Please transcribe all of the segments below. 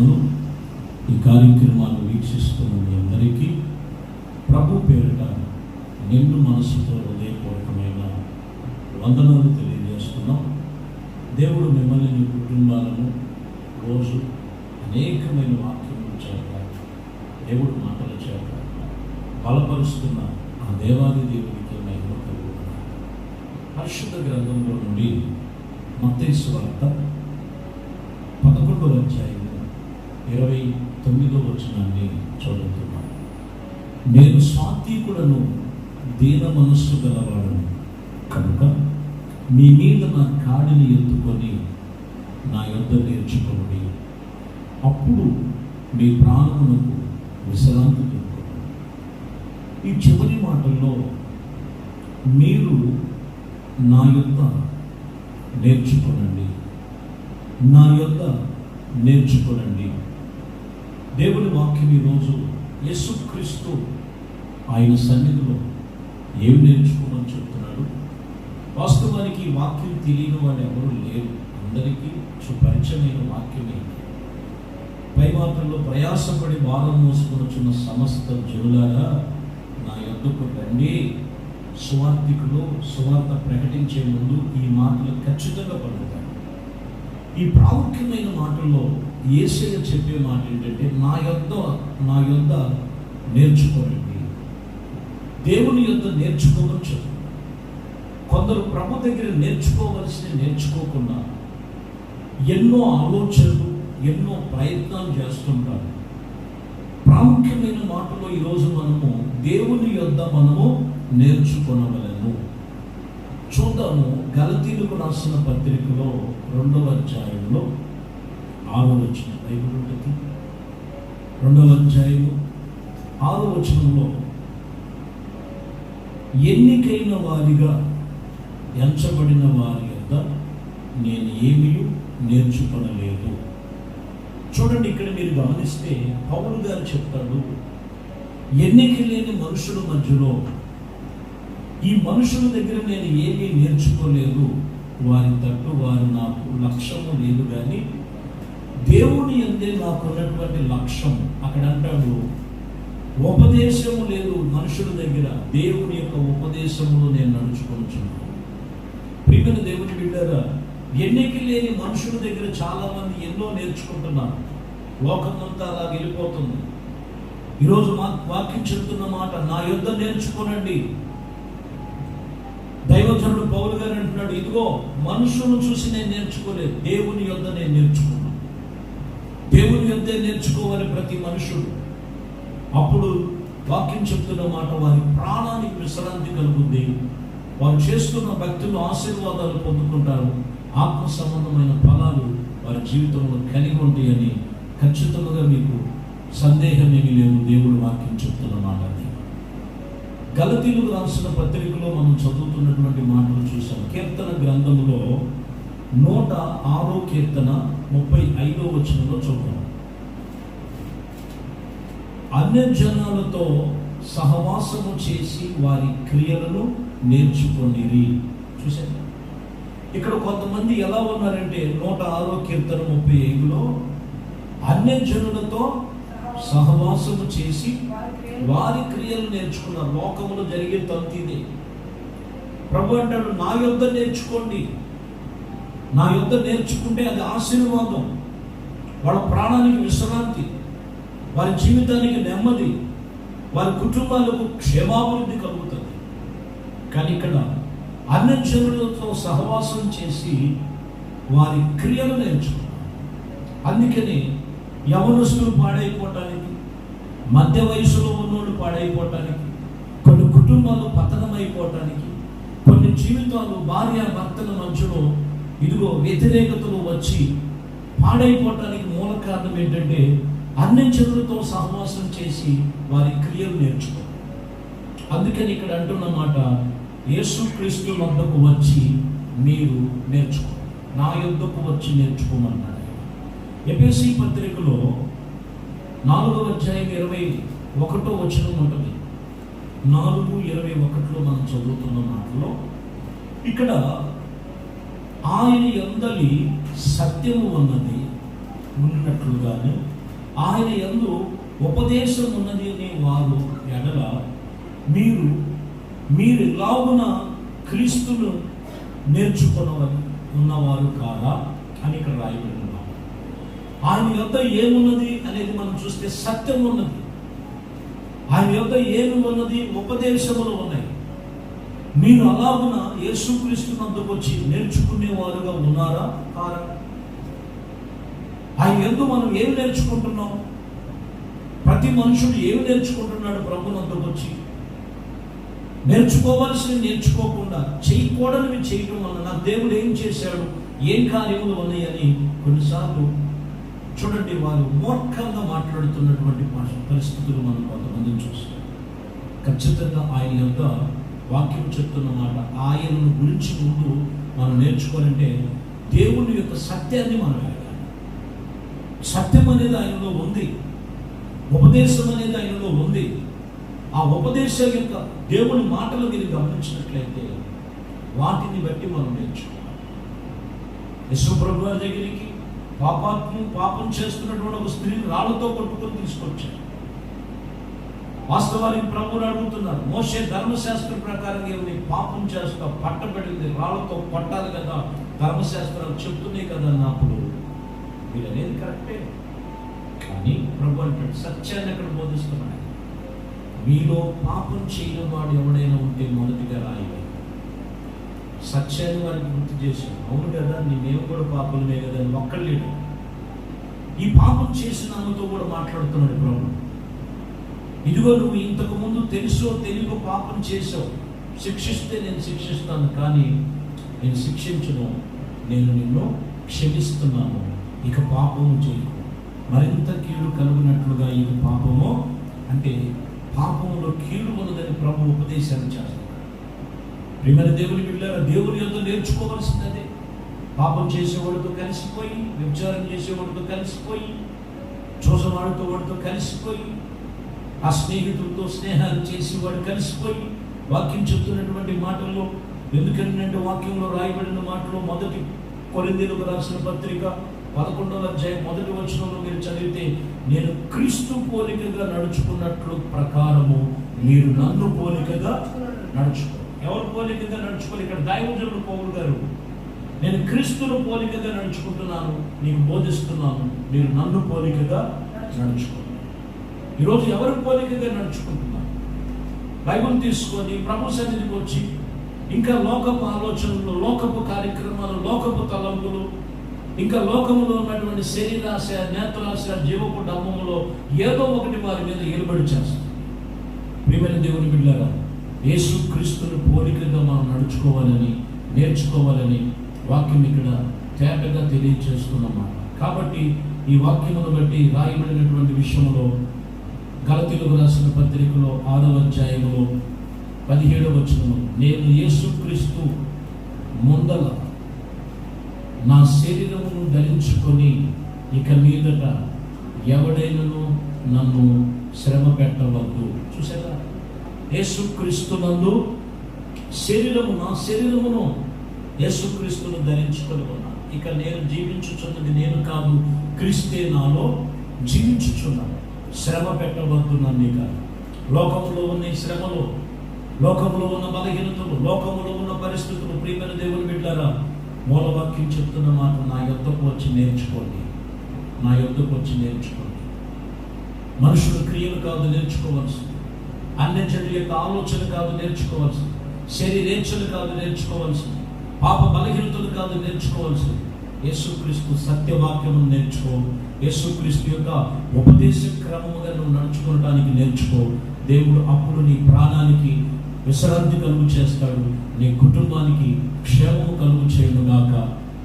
వందనములు. ఈ కార్యక్రమాన్ని వీక్షిస్తున్న మీ అందరికీ ప్రభు పేరిట నిండు మనసుతో హృదయపూర్వకమైన వందనాలు తెలియజేస్తున్నాం. దేవుడు మిమ్మల్ని మీ కుటుంబాలను రోజు అనేకమైన వాక్యముల చేత, దేవుడు మాటల చేత బలపరుస్తున్న ఆ దేవాది దేవుడికి మహిమ కలుగుతుంది. పరిశుద్ధ గ్రంథంలో నుండి మత్తయి సువార్త 11వ అధ్యాయం 29వ వచనాన్ని చదువుతున్నాను. నేను సాత్వికుడను, దీన మనస్సు గలవాడను కనుక మీ మీద నా కాడిని ఎత్తుకొని నా యొద్ద నేర్చుకోండి, అప్పుడు మీ ప్రాణమునకు విశ్రాంతి దొరుకుతుంది. ఈ చివరి మాటల్లో మీరు నా యొద్ద నేర్చుకోనండి, నా యొద్ద నేర్చుకోనండి. దేవుని వాక్యం ఈరోజు యేసుక్రీస్తు ఆయన సన్నిధిలో ఏం నేర్చుకోమని చెప్తున్నాడు. వాస్తవానికి ఈ వాక్యం తెలియని వాళ్ళు ఎవరు లేరు, అందరికీ సుపరిచయమైన వాక్యమే. పై మాటల్లో ప్రయాసపడి భారం మోసుకొనిచున్న సమస్త జనులారా నా యొద్దకు రండి. సువార్థికులు సువార్త ప్రకటించే ముందు ఈ మాటలు ఖచ్చితంగా పలుకుతారు. ఈ ప్రాముఖ్యమైన మాటల్లో యేసయ్య చెప్పే మాట ఏంటంటే నా యొద్ద నేర్చుకోనండి. దేవుని యొద్ద నేర్చుకోమని చెప్పు. కొందరు ప్రభు దగ్గర నేర్చుకోకుండా ఎన్నో ఆలోచనలు, ఎన్నో ప్రయత్నాలు చేస్తుంటారు. ప్రాముఖ్యమైన మాటలో ఈరోజు మనము దేవుని యొద్ద మనము నేర్చుకొనవలెను. చూద్దాము. గలతీయులకు రాసిన పత్రికలో 2వ అధ్యాయంలో 6వ వచనం, బైబిల్ ఉంటుంది. 2వ అధ్యాయము 6వ వచనంలో ఎన్నికైన వారిగా ఎంచబడిన వారి యొద్ద నేను ఏమీ నేర్చుకొనలేదు. చూడండి, ఇక్కడ మీరు గమనిస్తే పౌలు గారు చెప్తాడు, ఎన్నిక లేని మనుషుల మధ్యలో ఈ మనుషుల దగ్గర నేను ఏమీ నేర్చుకోలేదు, వారి తట్టు వారు నాకు లక్ష్యము లేదు, కానీ దేవుని యందే నాకున్నటువంటి లక్ష్యం. అక్కడ అంటాడు ఉపదేశము లేదు మనుషుల దగ్గర, దేవుని యొక్క ఉపదేశములో నేను నడుచుకుంటున్నాను. ప్రియమైన దేవుని బిడ్డలారా, ఎన్నిక లేని మనుషుల దగ్గర చాలా మంది ఎన్నో నేర్చుకుంటున్నారు. లోకమంతా అలా వెళ్ళిపోతుంది. ఈరోజు వాక్యం చెప్తున్న మాట, నా యొద్ద నేర్చుకోనండి. దైవజనుడు పౌలు గారు అంటున్నాడు, ఇదిగో మనుషులను చూసి నేను నేర్చుకోలేదు, దేవుని యొద్ద నేను నేర్చుకున్నాను. దేవుని యొద్దే నేర్చుకోవాలి ప్రతి మనుషుడు. అప్పుడు వాక్యం చెప్తున్న మాట, వారి ప్రాణానికి విశ్రాంతి కలుగుద్ది, వారు చేస్తున్న భక్తులు ఆశీర్వాదాలు పొందుకుంటారు, ఆత్మ సంబంధమైన ఫలాలు వారి జీవితంలో కలిగి ఉంటాయని ఖచ్చితంగా మీకు సందేహం ఏమీ లేదు. దేవుడు వాక్యం చెప్తున్న మాట. గలతీయులకు రాసిన పత్రికలో మనం చదువుతున్నటువంటి మాటలు చూసాం. కీర్తన గ్రంథములో 106వ కీర్తన 35వ వచనంలో చూద్దాం. అన్యజనాలతో సహవాసము చేసి వారి క్రియలను నేర్చుకొనిరి. చూసారు, ఇక్కడ కొంతమంది ఎలా ఉన్నారంటే 106వ కీర్తన 35లో అన్యజనులతో సహవాసము చేసి వారి క్రియలు నేర్చుకున్నారు. లోకములో జరిగే తంతిదే. ప్రభు అంటాడు, నా యొద్ద నేర్చుకోండి. నా యొద్ద నేర్చుకుంటే అది ఆశీర్వాదం, వాళ్ళ ప్రాణానికి విశ్రాంతి, వారి జీవితానికి నెమ్మది, వారి కుటుంబాలకు క్షేమాభివృద్ధి కలుగుతుంది. కానీ ఇక్కడ అన్యజనులతో సహవాసం చేసి వారి క్రియలు నేర్చుకున్నారు. అందుకని యవనస్తులు పాడైపోవటానికి, మధ్య వయసులో ఉన్నోళ్ళు పాడైపోవటానికి, కొన్ని కుటుంబాలు పతనమైపోవటానికి, కొన్ని జీవితాలు భార్య భర్తల మధ్యలో ఇదిగో వ్యతిరేకతలు వచ్చి పాడైపోవటానికి మూల కారణం ఏంటంటే అన్యజనులతో సహవాసం చేసి వారి క్రియలు నేర్చుకోవాలి. అందుకని ఇక్కడ అంటున్న మాట, యేసుక్రీస్తు వద్దకు వచ్చి మీరు నేర్చుకోండి, నా యొద్దకు వచ్చి నేర్చుకోమన్నాడు. ఎఫెసీ పత్రికలో 4వ అధ్యాయం 21వ వచనం ఉంటుంది. 4:21లో మనం చదువుతున్న మాటలో ఇక్కడ ఆయన యందలి సత్యము ఉన్నది ఉన్నట్లుగానే ఆయన యందు ఉపదేశం ఉన్నది అనే వారు ఎడల మీరు ఎలాగున క్రీస్తును నేర్చుకున్నవని ఉన్నవారు కాదా అని ఇక్కడ రాయబడి ఉన్నాం. ఆయన యొద్ద ఏమున్నది అనేది మనం చూస్తే సత్యం ఉన్నది. ఆయన యొద్ద ఏమి ఉన్నది? ఉపదేశములు ఉన్నాయి. మీరు అలాగున యేసుక్రీస్తు నందుకు వచ్చి నేర్చుకునేవారుగా ఉన్నారా కారా? ఆయన యందు మనం ఏమి నేర్చుకుంటున్నాం? ప్రతి మనుషుడు ఏమి నేర్చుకుంటున్నాడు? ప్రభు నందుకు వచ్చి నేర్చుకోవాల్సినవి నేర్చుకోకుండా చేయకూడనివి చేయటం వల్ల నా దేవుడు ఏం చేశాడు, ఏం కార్యములు ఉన్నాయని కొన్నిసార్లు చూడండి వారు మూర్ఖంగా మాట్లాడుతున్నటువంటి పరిస్థితులు మనం కొంతమందిని చూస్తాం. ఖచ్చితంగా ఆయన యొక్క వాక్యం చెప్తున్న మాట, ఆయనను గురించి ముందు మనం నేర్చుకోవాలంటే దేవుని యొక్క సత్యాన్ని మనం ఎరగాలి. సత్యం అనేది ఆయనలో ఉంది, ఉపదేశం అనేది ఆయనలో ఉంది. ఆ ఉపదేశం యొక్క దేవుని మాటలు మీరు గమనించినట్లయితే వాటిని బట్టి మనం నేర్చుకోవాలి. యేసు ప్రభు వారి దగ్గరికి పాపం చేస్తున్నటువంటి ఒక స్త్రీని రాళ్లతో కొట్టుకొని తీసుకొచ్చారు. వాస్తవానికి ప్రభువుని అడుగుతున్నారు, మోషే ధర్మశాస్త్రం ప్రకారం ఏమి పాపం చేస్తా పట్టబడింది, రాళ్లతో కొట్టాలి కదా, ధర్మశాస్త్రాలు చెప్తున్నాయి కదా అన్నప్పుడు మీరు అనేది కరెక్టే. కానీ ప్రభు అంటాడు సత్యాన్ని ఎక్కడ బోధిస్తున్నాడు? మీలో పాపం చేయని వాడు ఎవడైనా ఉంటే మొదటిగా రాయలేదు. సత్యాన్ని వారికి గుర్తు చేశాను. అవును కదా, నేనేం కూడా పాపలనే కదా అని ఒక్కళ్ళేడు. ఈ పాపం చేసిన ఆమెతో కూడా మాట్లాడుతున్నాడు ప్రభు. ఇదిగో నువ్వు ఇంతకు ముందు తెలుసో తెలియకో పాపం చేసావు, శిక్షిస్తే నేను శిక్షిస్తాను, కానీ నేను శిక్షించను, నేను నిన్ను క్షమిస్తున్నాను, ఇక పాపము చేయకు, మరింత కీడు కలుగునట్లుగా ఇది పాపము అంటే పాపములో కీడు ఉన్నదని ప్రభు ఉపదేశాన్ని చేస్తాడు. ప్రియమైన దేవుని బిడ్డలారా, దేవుని యొద్ద నేర్చుకోవాల్సిందే. పాపం చేసేవాడితో కలిసిపోయి, వ్యభిచారం చేసేవాడితో కలిసిపోయి, చూసవాడితో వాడితో కలిసిపోయి, ఆ స్నేహితులతో స్నేహాలు చేసేవాడు కలిసిపోయి, వాక్యం చెప్తున్నటువంటి మాటల్లో, ఎందుకంటే వాక్యంలో రాయబడిన మాటలో మొదటి కొరింథీయులకు రాసిన పత్రిక 11వ అధ్యాయం 1వ వచనంలో మీరు చదివితే, నేను క్రీస్తు పోలికగా నడుచుకున్నట్లు ప్రకారము మీరు నన్ను పోలికగా నడుచుకో. ఎవరు పోలికగా నడుచుకోవాలి? ఇక్కడ దైవజనుడు పౌలు గారు, నేను క్రీస్తును పోలికగా నడుచుకుంటున్నాను, నీకు బోధిస్తున్నాను, మీరు నన్ను పోలికగా నడుచుకోండి. ఈరోజు ఎవరు పోలికగా నడుచుకుంటున్నారు? బైబిల్ తీసుకొని ప్రభు సన్నిధికి వచ్చి ఇంకా లోకపు ఆలోచనలు, లోకపు కార్యక్రమాలు, లోకపు తలంపులు, ఇంకా లోకములో ఉన్నటువంటి శరీరాశ, నేత్రాశ, జీవపు డమ్మములో ఏదో ఒకటి వారి మీద ఏలుబడి చేస్తారు. ప్రియమైన దేవుని బిడ్డలారా, యేసుక్రీస్తును పోలికగా మనం నడుచుకోవాలని, నేర్చుకోవాలని వాక్యం ఇక్కడ తేటగా తెలియజేస్తున్నమాట. కాబట్టి ఈ వాక్యమును బట్టి రాయబడినటువంటి విషయంలో గలతీయులకు రాసిన పత్రికలో 6వ అధ్యాయములో 17వ వచనము, నేను యేసుక్రీస్తు ముందల నా శరీరమును ధరించుకొని ఇక మీదట ఎవడైనను నన్ను శ్రమ పెట్టవద్దు. చూసారా, యేసుక్రీస్తు నందు నా శరీరమును యేసుక్రీస్తును ధరించుకొని ఉన్నా. ఇక నేను జీవించుచున్నది నేను కాదు, క్రీస్తే నాలో జీవించుచున్నాను. శ్రమ పెట్టవద్దు నన్ను. ఇక లోకంలో ఉన్న ఈ శ్రమలు, లోకంలో ఉన్న బలహీనతలు, లోకంలో ఉన్న పరిస్థితులు, ప్రియమైన దేవుని బిడ్డలారా, మూలవాక్యం చెప్తున్న మాట, నా యొద్దకు వచ్చి నేర్చుకోండి, నా యొద్దకు వచ్చి నేర్చుకోండి. మనుషుల క్రియలు కాదు నేర్చుకోవాల్సింది, అన్యజనుల యొక్క ఆలోచన కాదు నేర్చుకోవాల్సింది, శరీరేచ్ఛలు కాదు నేర్చుకోవాల్సింది, పాప బలహీనతలు కాదు నేర్చుకోవాల్సింది. యేసుక్రీస్తు సత్యవాక్యము నేర్చుకో, యేసుక్రీస్తు యొక్క ఉపదేశ క్రమముగా నువ్వు నడుచుకోవడానికి నేర్చుకో. దేవుడు అప్పుడు నీ ప్రాణానికి విశ్రాంతి కలుగు చేస్తాడు, నీ కుటుంబానికి క్షేమము కలుగు చేయను గాక.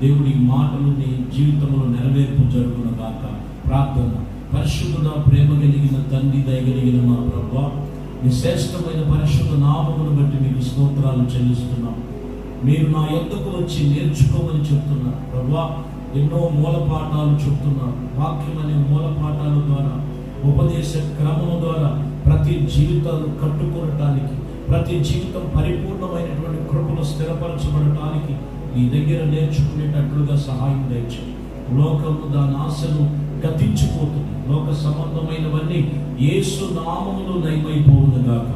దేవుడి మాటలు నీ జీవితంలో నెరవేర్పు జరుగును గాక. ప్రార్థన. పరిశుద్ధుడ, ప్రేమ కలిగిన తండ్రి, దయగలిగిన మా ప్రభువా, మీ శ్రేష్టమైన పరిశుద్ధ నామమును బట్టి మీకు స్తోత్రాలు చెల్లిస్తున్నాం. మీరు నా యొద్దకు వచ్చి నేర్చుకోమని చెప్తున్నారు ప్రభువా. ఎన్నో మూలపాఠాలు చెప్తున్నారు. వాక్యం అనే మూలపాఠాల ద్వారా, ఉపదేశ క్రమం ద్వారా ప్రతి జీవితాలు కట్టుకోవటానికి, ప్రతి జీవితం పరిపూర్ణమైనటువంటి కృపను స్థిరపరచబడటానికి మీ దగ్గర నేర్చుకునేటట్లుగా సహాయం దయచేయండి. లోకము దాని ఆశను గతించిపోతుంది. లోక సంబంధమైనవన్నీ యేసు నామములో లయమైపోవును గాక.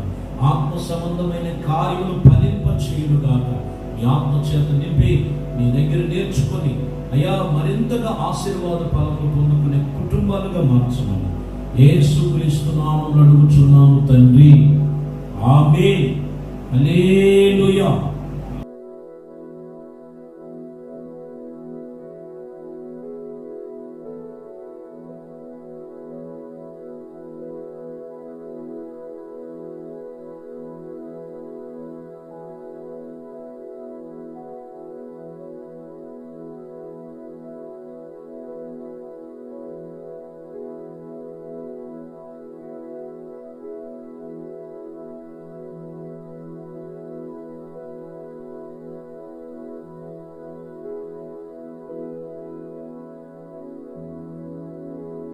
ఆత్మ సంబంధమైన కార్యములు ఫలింప చేయును గాక. మీ ఆత్మ చేత నింపి మీ దగ్గర నేర్చుకొని అయ్యా మరింతగా ఆశీర్వాద ఫలములు పొందుకునే కుటుంబాలుగా మార్చమని యేసుక్రీస్తు నామములో అడుగుచున్నాము తండ్రి. ఆమేన్. హల్లెలూయా.